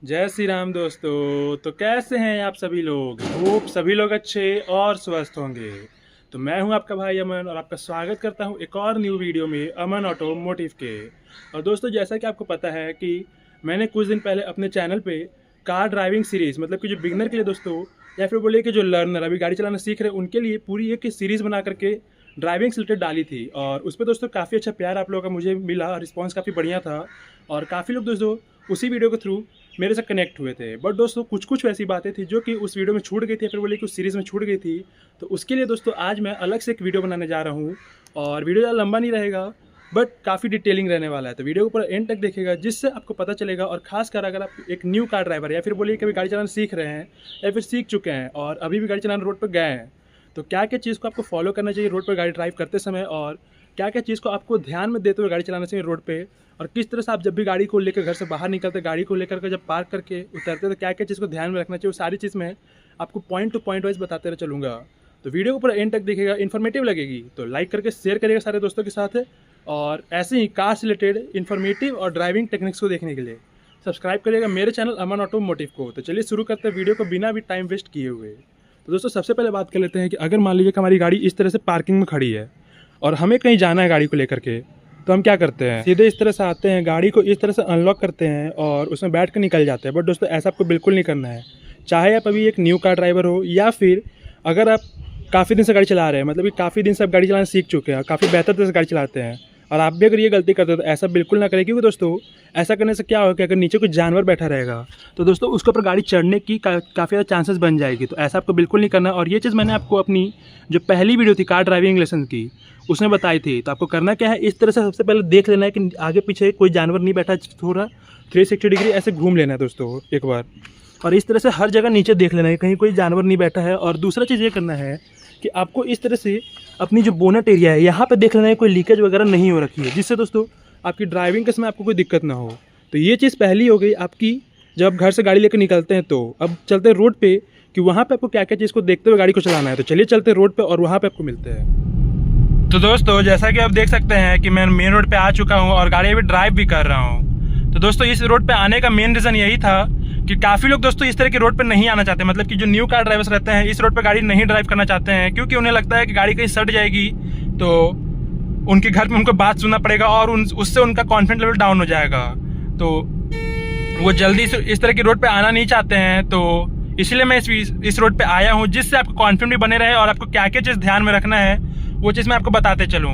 जय श्री राम दोस्तों। तो कैसे हैं आप सभी लोग? होप सभी लोग अच्छे और स्वस्थ होंगे। तो मैं हूं आपका भाई अमन और आपका स्वागत करता हूं एक और न्यू वीडियो में अमन ऑटोमोटिव के। और दोस्तों, जैसा कि आपको पता है कि मैंने कुछ दिन पहले अपने चैनल पे कार ड्राइविंग सीरीज़, मतलब कि जो बिगनर के लिए दोस्तों, या फिर बोलिए कि जो लर्नर अभी गाड़ी चलाना सीख रहे हैं उनके लिए पूरी एक सीरीज़ बना करके ड्राइविंग से रिलेटेड डाली थी। और उस पर दोस्तों काफ़ी अच्छा प्यार आप लोगों का मुझे मिला, रिस्पॉन्स काफ़ी बढ़िया था और काफ़ी लोग दोस्तों उसी वीडियो के थ्रू मेरे से कनेक्ट हुए थे। बट दोस्तों कुछ ऐसी बातें थी जो कि उस वीडियो में छूट गई थी, फिर बोले कि उस सीरीज़ में छूट गई थी। तो उसके लिए दोस्तों आज मैं अलग से एक वीडियो बनाने जा रहा हूँ और वीडियो ज़्यादा लंबा नहीं रहेगा बट काफ़ी डिटेलिंग रहने वाला है। तो वीडियो को पूरा एंड तक देखिएगा जिससे आपको पता चलेगा। और खासकर अगर आप एक न्यू कार ड्राइवर या फिर बोलिए कभी गाड़ी चलाना सीख रहे हैं या फिर सीख चुके हैं और अभी भी गाड़ी चलाना रोड पर गए हैं, तो क्या क्या चीज़ को आपको फॉलो करना चाहिए रोड पर गाड़ी ड्राइव करते समय, और क्या क्या चीज़ को आपको ध्यान में देते हुए गाड़ी चलाना चाहिए रोड पे, और किस तरह से आप जब भी गाड़ी को लेकर घर से बाहर निकलते, गाड़ी को लेकर जब पार्क करके उतरते, तो क्या क्या चीज़ को ध्यान में रखना चाहिए, वो सारी चीज़ मैं आपको पॉइंट टू पॉइंट वाइज बताते रह चलूँगा। तो वीडियो को पूरा एंड तक देखिएगा, इन्फॉर्मेटिव लगेगी तो लाइक करके शेयर करिएगा सारे दोस्तों के साथ। और ऐसे ही कार से रिलेटेड इन्फॉर्मेटिव और ड्राइविंग टेक्निक्स को देखने के लिए सब्सक्राइब करिएगा मेरे चैनल अमन ऑटोमोटिव को। तो चलिए शुरू करते हैं वीडियो को बिना भी टाइम वेस्ट किए हुए। तो दोस्तों सबसे पहले बात कर लेते हैं कि अगर मान लीजिए कि हमारी गाड़ी इस तरह से पार्किंग में खड़ी है और हमें कहीं जाना है गाड़ी को लेकर के, तो हम क्या करते हैं, सीधे इस तरह से आते हैं, गाड़ी को इस तरह से अनलॉक करते हैं और उसमें बैठ कर निकल जाते हैं। बट दोस्तों ऐसा आपको बिल्कुल नहीं करना है। चाहे आप अभी एक न्यू कार ड्राइवर हो या फिर अगर आप काफ़ी दिन से गाड़ी चला रहे हैं, मतलब कि काफ़ी दिन से आप गाड़ी चलाना सीख चुके हैं, काफ़ी बेहतर तरह से गाड़ी चलाते हैं, और आप भी अगर ये गलती करते हो तो ऐसा बिल्कुल ना करें। क्योंकि दोस्तों ऐसा करने से क्या होगा कि अगर नीचे कोई जानवर बैठा रहेगा तो दोस्तों उसके ऊपर गाड़ी चढ़ने की काफ़ी ज़्यादा चांसेस बन जाएगी। तो ऐसा आपको बिल्कुल नहीं करना। और ये चीज़ मैंने आपको अपनी जो पहली वीडियो थी कार ड्राइविंग लेसन की उसमें बताई थी। तो आपको करना क्या है, इस तरह से सबसे पहले देख लेना है कि आगे पीछे कोई जानवर नहीं बैठा, थोड़ा 360 डिग्री ऐसे घूम लेना है दोस्तों एक बार। और इस तरह से हर जगह नीचे देख लेना है कहीं कोई जानवर नहीं बैठा है। और दूसरा चीज़ ये करना है कि आपको इस तरह से अपनी जो बोनट एरिया है यहाँ पे देख लेना है कोई लीकेज वगैरह नहीं हो रखी है, जिससे दोस्तों आपकी ड्राइविंग के समय आपको कोई दिक्कत ना हो। तो ये चीज़ पहली हो गई आपकी जब आप घर से गाड़ी लेकर निकलते हैं। तो अब चलते हैं रोड पे कि वहाँ पे आपको क्या क्या चीज़ को देखते हुए गाड़ी को चलाना है। तो चलिए चलते हैं रोड पे और वहाँ पे आपको मिलते हैं। तो दोस्तों जैसा कि आप देख सकते हैं कि मैं मेन रोड पे आ चुका हूँ और गाड़ी अभी ड्राइव भी कर रहा हूँ। तो दोस्तों इस रोड पे आने का मेन रीज़न यही था कि काफ़ी लोग दोस्तों इस तरह के रोड पे नहीं आना चाहते, मतलब कि जो न्यू कार ड्राइवर्स रहते हैं इस रोड पे गाड़ी नहीं ड्राइव करना चाहते हैं, क्योंकि उन्हें लगता है कि गाड़ी कहीं सट जाएगी तो उनके घर में उनको बात सुनना पड़ेगा और उससे उनका कॉन्फिडेंस लेवल डाउन हो जाएगा। तो वो जल्दी इस तरह के रोड पे आना नहीं चाहते हैं। तो इसलिए मैं इस रोड पे आया हूँ, जिससे आपको कॉन्फिडेंस भी बने रहे और आपको क्या क्या चीज़ ध्यान में रखना है वो चीज़ मैं आपको बताते चलूँ।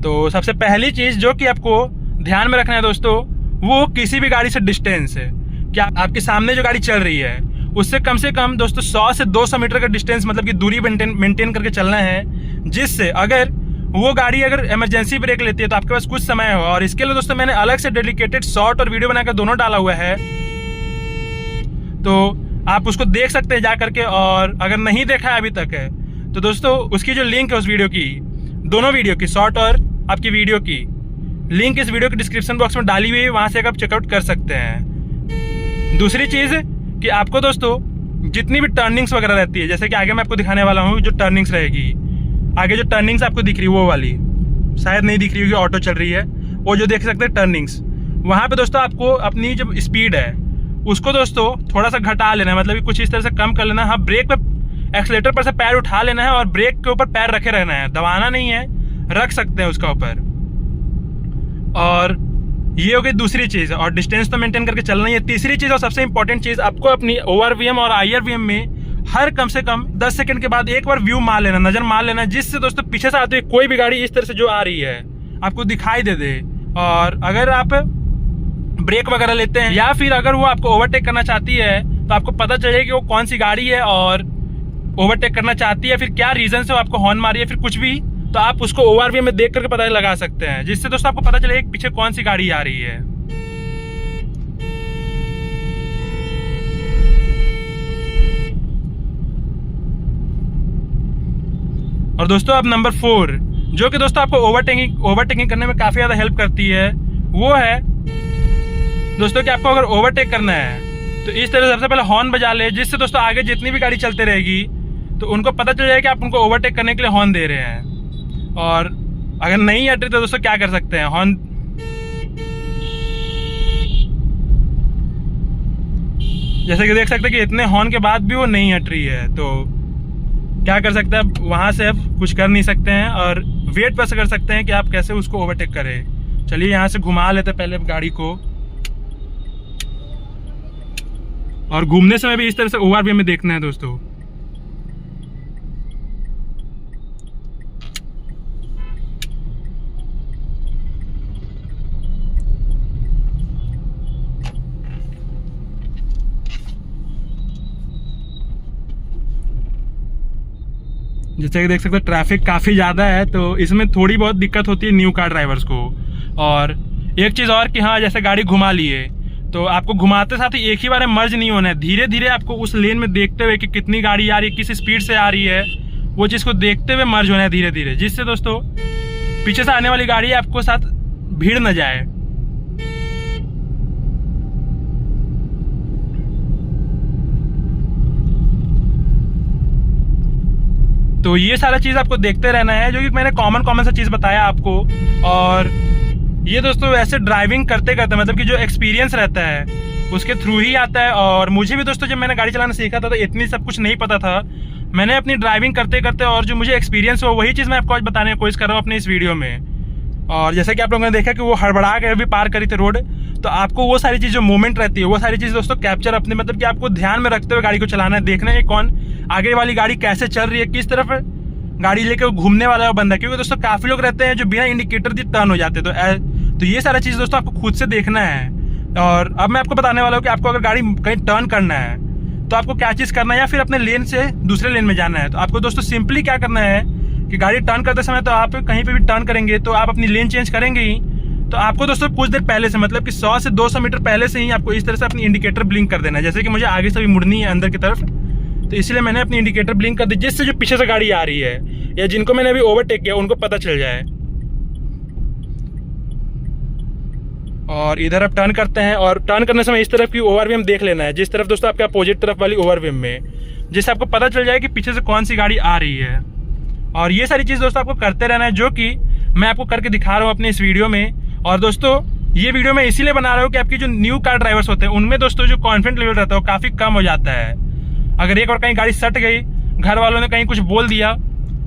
तो सबसे पहली चीज़ जो कि आपको ध्यान में रखना है दोस्तों, वो किसी भी गाड़ी से डिस्टेंस है। क्या आपके सामने जो गाड़ी चल रही है उससे कम दोस्तों 100 से 200 मीटर का डिस्टेंस, मतलब कि दूरी मेंटेन करके चलना है, जिससे अगर वो गाड़ी अगर इमरजेंसी ब्रेक लेती है तो आपके पास कुछ समय हो। और इसके लिए दोस्तों मैंने अलग से डेडिकेटेड शॉर्ट और वीडियो बनाकर दोनों डाला हुआ है, तो आप उसको देख सकते हैं जा करके। और अगर नहीं देखा है अभी तक है तो दोस्तों उसकी जो लिंक है उस वीडियो की, दोनों वीडियो की, शॉर्ट और आपकी वीडियो की लिंक इस वीडियो के डिस्क्रिप्शन बॉक्स में डाली हुई है, वहाँ से आप चेकआउट कर सकते हैं। दूसरी चीज़ कि आपको दोस्तों जितनी भी टर्निंग्स वगैरह रहती है, जैसे कि आगे मैं आपको दिखाने वाला हूँ जो टर्निंग्स रहेगी, आगे जो टर्निंग्स आपको दिख रही है वो वाली शायद नहीं दिख रही होगी, ऑटो चल रही है, वो जो देख सकते हैं टर्निंग्स, वहाँ पे दोस्तों आपको अपनी जो स्पीड है उसको दोस्तों थोड़ा सा घटा लेना है, मतलब कि कुछ इस तरह से कम कर लेना है। हाँ, ब्रेक पे एक्सीलेटर पर से पैर उठा लेना है और ब्रेक के ऊपर पैर रखे रहना है, दबाना नहीं है, रख सकते हैं उसका ऊपर। और ये हो गई दूसरी चीज़, और डिस्टेंस तो मेंटेन करके चलना ही है। तीसरी चीज़ और सबसे इंपॉर्टेंट चीज़, आपको अपनी ORVM और IRVM में हर कम से कम 10 सेकंड के बाद एक बार व्यू मार लेना, नज़र मार लेना, जिससे दोस्तों पीछे से आती हुई कोई भी गाड़ी इस तरह से जो आ रही है आपको दिखाई दे। और अगर आप ब्रेक वगैरह लेते हैं या फिर अगर वो आपको ओवरटेक करना चाहती है तो आपको पता चलेगा कि वो कौन सी गाड़ी है और ओवरटेक करना चाहती है, फिर क्या रीज़न से वो आपको हॉर्न मारी है, फिर कुछ भी, तो आप उसको ORVM में देख करके पता लगा सकते हैं, जिससे दोस्तों आपको पता चलेगा पीछे कौन सी गाड़ी आ रही है। और दोस्तों अब नंबर 4 जो कि दोस्तों आपको ओवरटेकिंग करने में काफ़ी ज़्यादा हेल्प करती है, वो है दोस्तों कि आपको अगर ओवरटेक करना है तो इस तरह से सबसे पहले हॉर्न बजा ले, जिससे दोस्तों आगे जितनी भी गाड़ी चलते रहेगी तो उनको पता चल जाएगा कि आप उनको ओवरटेक करने के लिए हॉर्न दे रहे हैं। और अगर नहीं हट रही तो दोस्तों क्या कर सकते हैं, हॉर्न जैसे कि देख सकते हैं कि इतने हॉर्न के बाद भी वो नहीं हट रही है। तो क्या कर सकते हैं, अब वहाँ से अब कुछ कर नहीं सकते हैं और वेट बस कर सकते हैं कि आप कैसे उसको ओवरटेक करें। चलिए यहाँ से घुमा लेते हैं पहले गाड़ी को, और घूमने समय भी इस तरह से ओवरव्यू में देखना है दोस्तों। जैसे कि देख सकते हैं ट्रैफिक काफ़ी ज़्यादा है, तो इसमें थोड़ी बहुत दिक्कत होती है न्यू कार ड्राइवर्स को। और एक चीज़ और कि हाँ, जैसे गाड़ी घुमा लिए तो आपको घुमाते साथ ही एक ही बार में मर्ज नहीं होना है, धीरे धीरे आपको उस लेन में देखते हुए कि कितनी गाड़ी आ रही है, किस स्पीड से आ रही है, वो चीज़ को देखते हुए मर्ज होना है धीरे धीरे, जिससे दोस्तों पीछे से आने वाली गाड़ी आपको साथ भीड़ न जाए। तो ये सारा चीज़ आपको देखते रहना है, जो कि मैंने कॉमन सा चीज़ बताया आपको। और ये दोस्तों वैसे ड्राइविंग करते करते मतलब कि जो एक्सपीरियंस रहता है उसके थ्रू ही आता है। और मुझे भी दोस्तों जब मैंने गाड़ी चलाना सीखा था तो इतनी सब कुछ नहीं पता था। मैंने अपनी ड्राइविंग करते करते और जो मुझे एक्सपीरियंस हुआ वही चीज़ मैं आपको आज बताने की कोशिश कर रहा हूँ अपने इस वीडियो में। और जैसे कि आप लोगों ने देखा कि वो हड़बड़ा के भी पार करी थी रोड, तो आपको वो सारी चीज़ जो मूवमेंट रहती है वो सारी चीज़ दोस्तों कैप्चर अपने मतलब कि आपको ध्यान में रखते हुए गाड़ी को चलाना है, देखना है कौन आगे वाली गाड़ी कैसे चल रही है, किस तरफ गाड़ी लेके घूमने वाला बंदा। क्योंकि दोस्तों काफ़ी लोग रहते हैं जो बिना इंडिकेटर दिए टर्न हो जाते हैं। तो ये सारा चीज़ दोस्तों आपको खुद से देखना है। और अब मैं आपको बताने वाला हूँ कि आपको अगर गाड़ी कहीं टर्न करना है तो आपको क्या चीज़ करना है, या फिर अपने लेन से दूसरे लेन में जाना है। तो आपको दोस्तों सिंपली क्या करना है कि गाड़ी टर्न करते समय तो आप कहीं पे भी टर्न करेंगे तो आप अपनी लेन चेंज करेंगे ही, तो आपको दोस्तों कुछ देर पहले से मतलब कि 100 से 200 मीटर पहले से ही आपको इस तरह से अपनी इंडिकेटर ब्लिंक कर देना है। जैसे कि मुझे आगे से भी मुड़नी है अंदर की तरफ, तो इसलिए मैंने अपनी इंडिकेटर ब्लिंक कर दी, जिससे जो पीछे से गाड़ी आ रही है या जिनको मैंने अभी ओवरटेक किया उनको पता चल जाए। और इधर आप टर्न करते हैं, और टर्न करने समय इस तरफ की ओवरव्यू में देख लेना है, जिस तरफ दोस्तों आपके अपोजिट तरफ वाली ओवरव्यू में, जिससे आपको पता चल जाए कि पीछे से कौन सी गाड़ी आ रही है। और ये सारी चीज़ दोस्तों आपको करते रहना है, जो कि मैं आपको करके दिखा रहा हूँ अपने इस वीडियो में। और दोस्तों ये वीडियो मैं इसीलिए बना रहा हूँ कि आपकी जो न्यू कार ड्राइवर्स होते हैं उनमें दोस्तों जो कॉन्फिडेंस लेवल रहता है वो काफ़ी कम हो जाता है। अगर एक और कहीं गाड़ी सट गई, घर वालों ने कहीं कुछ बोल दिया,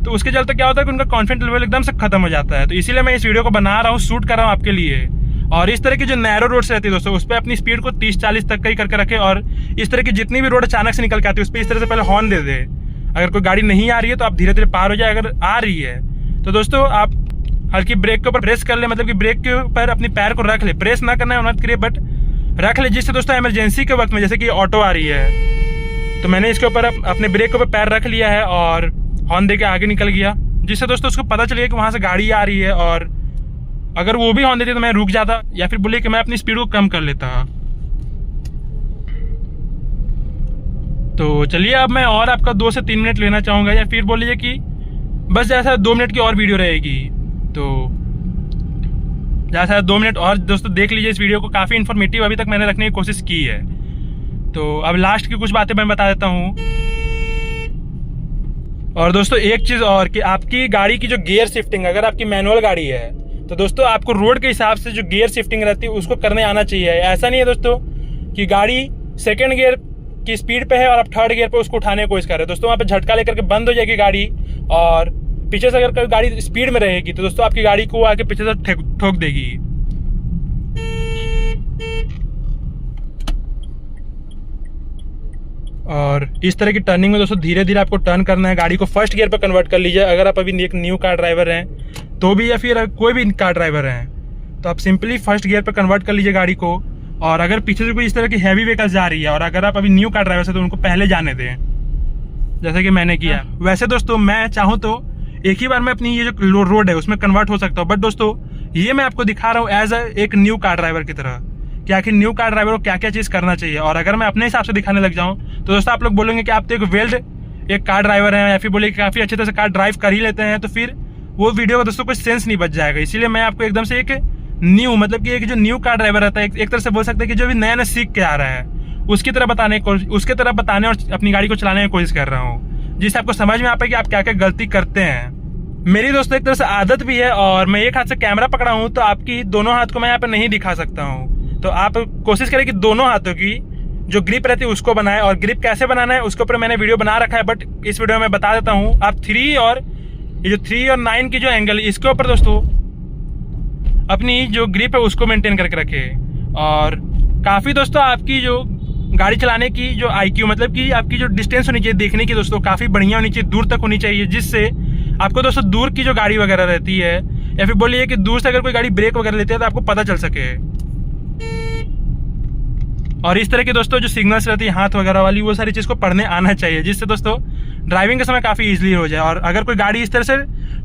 तो उसके चलते क्या होता है कि उनका कॉन्फिडेंस लेवल एकदम से खत्म हो जाता है। तो इसीलिए मैं इस वीडियो को बना रहा हूँ, शूट कर रहा हूँ आपके लिए। और इस तरह की जो नैरो रोड्स रहती है दोस्तों उस पर अपनी स्पीड को 30-40 तक का ही करके रखे। और इस तरह की जितनी भी रोड अचानक से निकल के आती है उस पर इस तरह से पहले हॉर्न दे दे। अगर कोई गाड़ी नहीं आ रही है तो आप धीरे धीरे पार हो जाए, अगर आ रही है तो दोस्तों आप हल्की ब्रेक के ऊपर प्रेस कर ले, मतलब कि ब्रेक के ऊपर अपनी पैर को रख ले, प्रेस ना करना है मत करिए बट रख ले, जिससे दोस्तों इमरजेंसी के वक्त में जैसे कि ऑटो आ रही है तो मैंने इसके ऊपर अपने ब्रेक के ऊपर पैर रख लिया है और हॉर्न दे के आगे निकल गया, जिससे दोस्तों उसको पता चल गया कि वहाँ से गाड़ी आ रही है। और अगर वो भी हॉर्न देती तो मैं रुक जाता, या फिर बोले कि मैं अपनी स्पीड को कम कर लेता। तो चलिए अब मैं और आपका 2 से 3 मिनट लेना चाहूँगा, या फिर बोल लीजिए कि बस जैसा 2 मिनट की और वीडियो रहेगी। तो जैसा 2 मिनट और दोस्तों देख लीजिए इस वीडियो को, काफ़ी इन्फॉर्मेटिव अभी तक मैंने रखने की कोशिश की है। तो अब लास्ट की कुछ बातें मैं बता देता हूँ। और दोस्तों एक चीज़ और कि आपकी गाड़ी की जो गियर शिफ्टिंग, अगर आपकी मैनुअल गाड़ी है तो दोस्तों आपको रोड के हिसाब से जो गियर शिफ्टिंग रहती है उसको करने आना चाहिए। ऐसा नहीं है दोस्तों कि गाड़ी सेकंड गियर की स्पीड पे है और आप थर्ड गियर पे उसको उठाने की कोशिश कर रहे हैं। दोस्तों वहाँ पे झटका लेकर के बंद हो जाएगी गाड़ी, और पीछे से अगर गाड़ी स्पीड में रहेगी तो दोस्तों आपकी गाड़ी को आके पीछे से ठोक देगी। और इस तरह की टर्निंग में दोस्तों धीरे धीरे आपको टर्न करना है, गाड़ी को फर्स्ट गियर पर कन्वर्ट कर लीजिए अगर आप अभी एक न्यू कार ड्राइवर हैं तो भी, या फिर कोई भी कार ड्राइवर हैं तो आप सिंपली फर्स्ट गियर पर कन्वर्ट कर लीजिए गाड़ी को। और अगर पीछे से कोई इस तरह की हैवी व्हीकल जा रही है और अगर आप अभी न्यू कार ड्राइवर है तो उनको पहले जाने दें, जैसे कि मैंने किया। वैसे दोस्तों मैं चाहूँ तो एक ही बार में अपनी ये जो रोड है उसमें कन्वर्ट हो सकता हूँ, बट दोस्तों ये मैं आपको दिखा रहा हूँ एज एक न्यू कार ड्राइवर की तरह कि आखिर न्यू कार ड्राइवर को क्या क्या चीज़ करना चाहिए। और अगर मैं अपने हिसाब से दिखाने लग जाऊँ तो दोस्तों आप लोग बोलेंगे कि आप तो एक कार ड्राइवर हैं, या फिर बोले कि काफ़ी अच्छे तरह से कार ड्राइव कर ही लेते हैं, तो फिर वो वीडियो का दोस्तों कोई सेंस नहीं बच जाएगा। इसीलिए मैं आपको एकदम से एक न्यू मतलब कि एक जो न्यू कार ड्राइवर रहता है, एक तरह से बोल सकते हैं कि जो भी नया नया सीख के आ रहा है उसकी तरह बताने और अपनी गाड़ी को चलाने की कोशिश कर रहा हूँ, जिससे आपको समझ में आ पाए कि आप क्या क्या गलती करते हैं। मेरी दोस्तों एक तरह से आदत भी है, और मैं एक हाथ से कैमरा पकड़ा हूँ तो आपकी दोनों हाथ को मैं यहाँ पर नहीं दिखा सकता हूँ, तो आप कोशिश करें कि दोनों हाथों की जो ग्रिप रहती है उसको बनाए, और ग्रिप कैसे बनाना है उसके ऊपर मैंने वीडियो बना रखा है, बट इस वीडियो में बता देता हूँ। आप 3 और ये जो 3 और 9 की जो एंगल इसके ऊपर दोस्तों अपनी जो ग्रिप है उसको मेंटेन करके रखें। और काफ़ी दोस्तों आपकी जो गाड़ी चलाने की जो IQ मतलब कि आपकी जो डिस्टेंस होनी चाहिए देखने की दोस्तों काफ़ी बढ़िया होनी चाहिए, दूर तक होनी चाहिए, जिससे आपको दोस्तों दूर की जो गाड़ी वगैरह रहती है या फिर बोलिए कि दूर से अगर कोई गाड़ी ब्रेक वगैरह लेती है तो आपको पता चल सके। और इस तरह की दोस्तों जो सिग्नल्स रहती है हाथ वगैरह वाली वो सारी चीज़ को पढ़ने आना चाहिए, जिससे दोस्तों ड्राइविंग के समय काफ़ी ईजिली हो जाए। और अगर कोई गाड़ी इस तरह से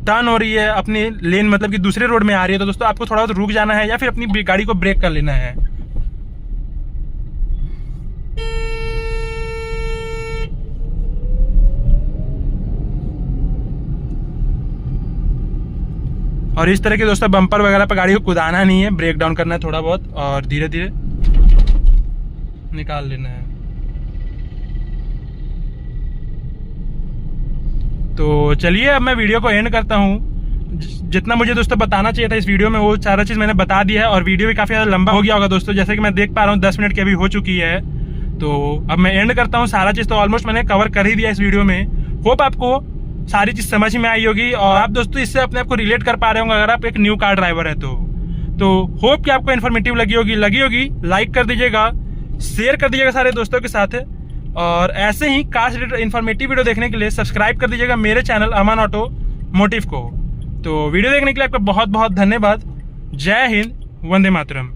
टर्न हो रही है अपनी लेन मतलब कि दूसरे रोड में आ रही है तो दोस्तों आपको थोड़ा बहुत रुक जाना है या फिर अपनी गाड़ी को ब्रेक कर लेना है। और इस तरह के दोस्तों बम्पर वगैरह पर गाड़ी को कुदाना नहीं है, ब्रेक डाउन करना है थोड़ा बहुत और धीरे धीरे निकाल लेना है। तो चलिए अब मैं वीडियो को एंड करता हूँ। जितना मुझे दोस्तों बताना चाहिए था इस वीडियो में वो सारा चीज़ मैंने बता दिया है, और वीडियो भी काफ़ी ज़्यादा लंबा हो गया होगा दोस्तों, जैसे कि मैं देख पा रहा हूँ 10 मिनट की अभी हो चुकी है। तो अब मैं एंड करता हूँ। सारा चीज़ तो ऑलमोस्ट मैंने कवर कर ही दिया इस वीडियो में। होप आपको सारी चीज़ समझ में आई होगी और आप दोस्तों इससे अपने आप को रिलेट कर पा रहे होंगे अगर आप एक न्यू कार ड्राइवर है तो होप कि आपको इन्फॉर्मेटिव लगी होगी। लाइक कर दीजिएगा, शेयर कर दीजिएगा सारे दोस्तों के साथ, और ऐसे ही कार से रिलेटेड इन्फॉर्मेटिव वीडियो देखने के लिए सब्सक्राइब कर दीजिएगा मेरे चैनल अमन ऑटोमोटिव को। तो वीडियो देखने के लिए आपका बहुत बहुत धन्यवाद। जय हिंद, वंदे मातरम।